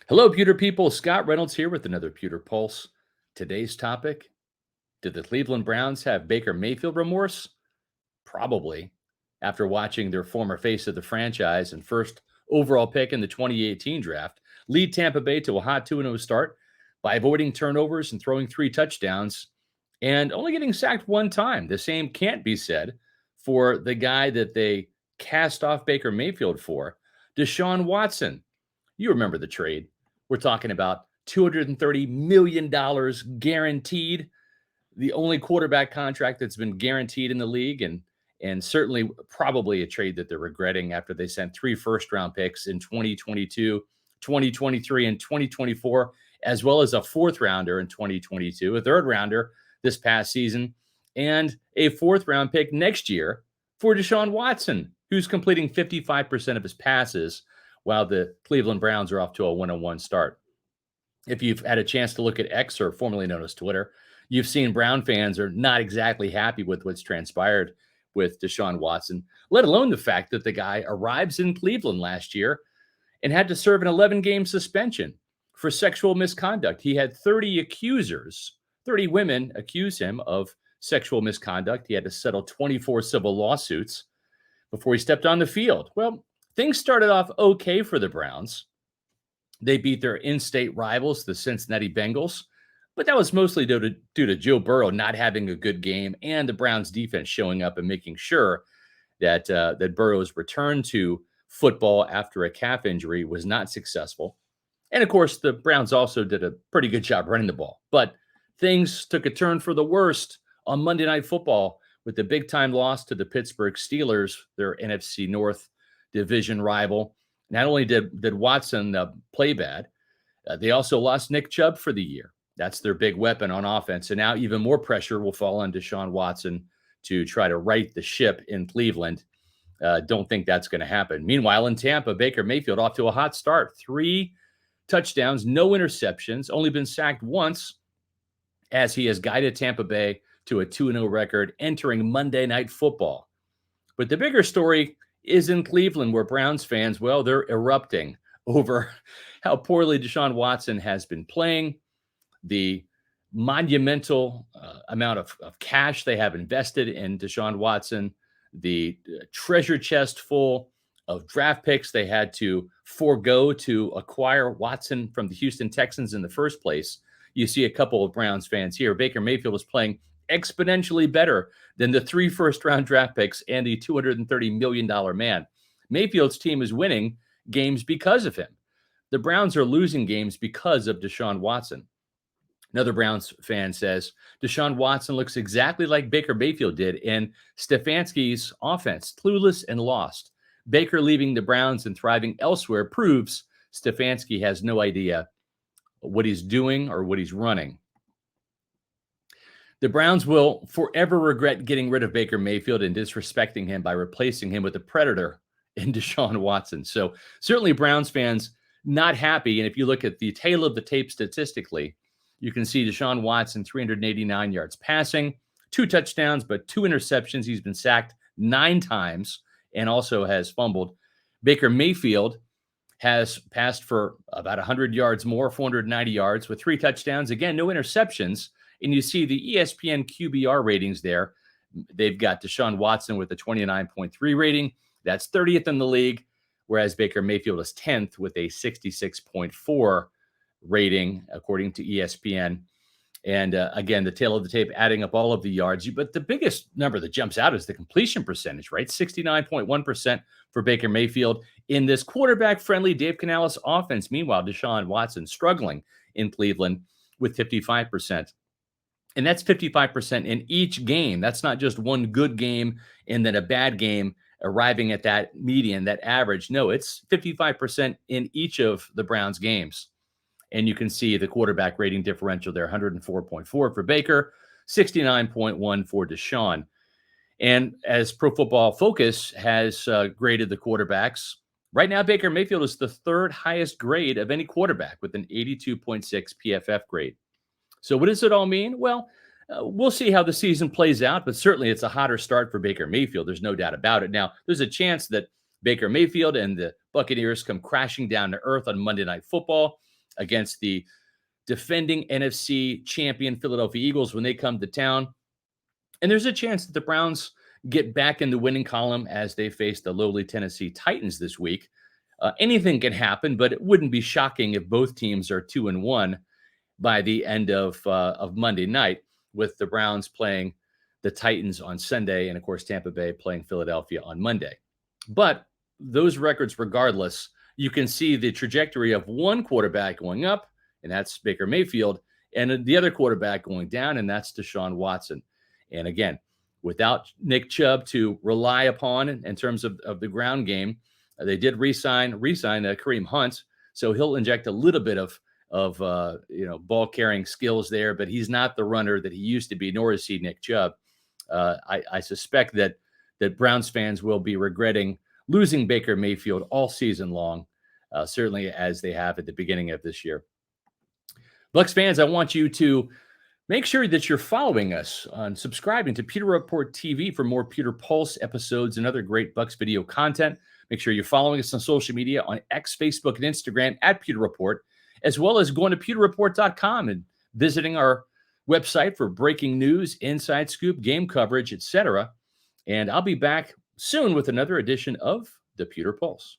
Hello, Pewter people. Scott Reynolds here with another Pewter Pulse. Today's topic: did the Cleveland Browns have Baker Mayfield remorse? Probably. After watching their former face of the franchise and first overall pick in the 2018 draft lead Tampa Bay to a hot 2-0 start by avoiding turnovers and throwing three touchdowns and only getting sacked one time. The same can't be said for the guy that they cast off Baker Mayfield for, Deshaun Watson. You remember the trade. We're talking about $230 million guaranteed, the only quarterback contract that's been guaranteed in the league, and certainly probably a trade that they're regretting after they sent three first round picks in 2022, 2023, and 2024, as well as a fourth rounder in 2022, a third rounder this past season, and a fourth round pick next year for Deshaun Watson, who's completing 55% of his passes while the Cleveland Browns are off to a 1-1 start. If you've had a chance to look at X, or formerly known as Twitter, you've seen Brown fans are not exactly happy with what's transpired with Deshaun Watson, let alone the fact that the guy arrives in Cleveland last year and had to serve an 11-game suspension for sexual misconduct. He had 30 accusers, 30 women accuse him of sexual misconduct. He had to settle 24 civil lawsuits before he stepped on the field. Well, things started off okay for the Browns. They beat their in-state rivals, the Cincinnati Bengals, but that was mostly due to Joe Burrow not having a good game and the Browns defense showing up and making sure that Burrow's return to football after a calf injury was not successful. And of course, the Browns also did a pretty good job running the ball. But things took a turn for the worst on Monday Night Football with the big-time loss to the Pittsburgh Steelers, their NFC North division rival. Not only did Watson play bad, they also lost Nick Chubb for the year. That's their big weapon on offense. And now even more pressure will fall on Deshaun Watson to try to right the ship in Cleveland. Don't think that's going to happen. Meanwhile, in Tampa, Baker Mayfield off to a hot start. 3 touchdowns, no interceptions, only been sacked once, as he has guided Tampa Bay to a 2-0 record entering Monday Night Football. But the bigger story is in Cleveland, where Browns fans, well, they're erupting over how poorly Deshaun Watson has been playing, the monumental amount of cash they have invested in Deshaun Watson, the treasure chest full of draft picks they had to forego to acquire Watson from the Houston Texans in the first place. You see a couple of Browns fans here. Baker Mayfield is playing exponentially better than the 3 first-round draft picks and the $230 million man. Mayfield's team is winning games because of him. The Browns are losing games because of Deshaun Watson. Another Browns fan says, Deshaun Watson looks exactly like Baker Mayfield did in Stefanski's offense, clueless and lost. Baker leaving the Browns and thriving elsewhere proves Stefanski has no idea what he's doing or what he's running. The Browns will forever regret getting rid of Baker Mayfield and disrespecting him by replacing him with a predator in Deshaun Watson. So certainly Browns fans not happy. And if you look at the tail of the tape statistically, you can see Deshaun Watson, 389 yards passing, 2 touchdowns, but 2 interceptions. He's been sacked 9 times and also has fumbled. Baker Mayfield has passed for about 100 yards more, 490 yards with 3 touchdowns. Again, no interceptions. And you see the ESPN QBR ratings there. They've got Deshaun Watson with a 29.3 rating. That's 30th in the league, whereas Baker Mayfield is 10th with a 66.4 rating, according to ESPN. And again, the tail of the tape adding up all of the yards. But the biggest number that jumps out is the completion percentage, right? 69.1% for Baker Mayfield in this quarterback-friendly Dave Canales offense. Meanwhile, Deshaun Watson struggling in Cleveland with 55%. And that's 55% in each game. That's not just one good game and then a bad game arriving at that median, that average. No, it's 55% in each of the Browns games. And you can see the quarterback rating differential there, 104.4 for Baker, 69.1 for Deshaun. And as Pro Football Focus has graded the quarterbacks, right now Baker Mayfield is the 3rd highest grade of any quarterback with an 82.6 PFF grade. So what does it all mean? Well, we'll see how the season plays out, but certainly it's a hotter start for Baker Mayfield. There's no doubt about it. Now, there's a chance that Baker Mayfield and the Buccaneers come crashing down to earth on Monday Night Football. against the defending NFC champion Philadelphia Eagles when they come to town. And there's a chance that the Browns get back in the winning column as they face the lowly Tennessee Titans this week. Anything can happen, but it wouldn't be shocking if both teams are 2-1 by the end of Monday night, with the Browns playing the Titans on Sunday, and of course Tampa Bay playing Philadelphia on Monday. But those records, regardless, you can see the trajectory of one quarterback going up, and that's Baker Mayfield, and the other quarterback going down, and that's Deshaun Watson. And again, without Nick Chubb to rely upon in terms of the ground game, they did re-sign Kareem Hunt, so he'll inject a little bit of ball carrying skills there, but he's not the runner that he used to be, nor is he Nick Chubb. I suspect that Browns fans will be regretting losing Baker Mayfield all season long, certainly as they have at the beginning of this year. Bucs fans, I want you to make sure that you're following us on subscribing to Pewter Report TV for more Pewter Pulse episodes and other great Bucs video content. Make sure you're following us on social media on X, Facebook, and Instagram at Pewter Report, as well as going to pewterreport.com and visiting our website for breaking news, inside scoop, game coverage, etc. And I'll be back soon with another edition of the Pewter Pulse.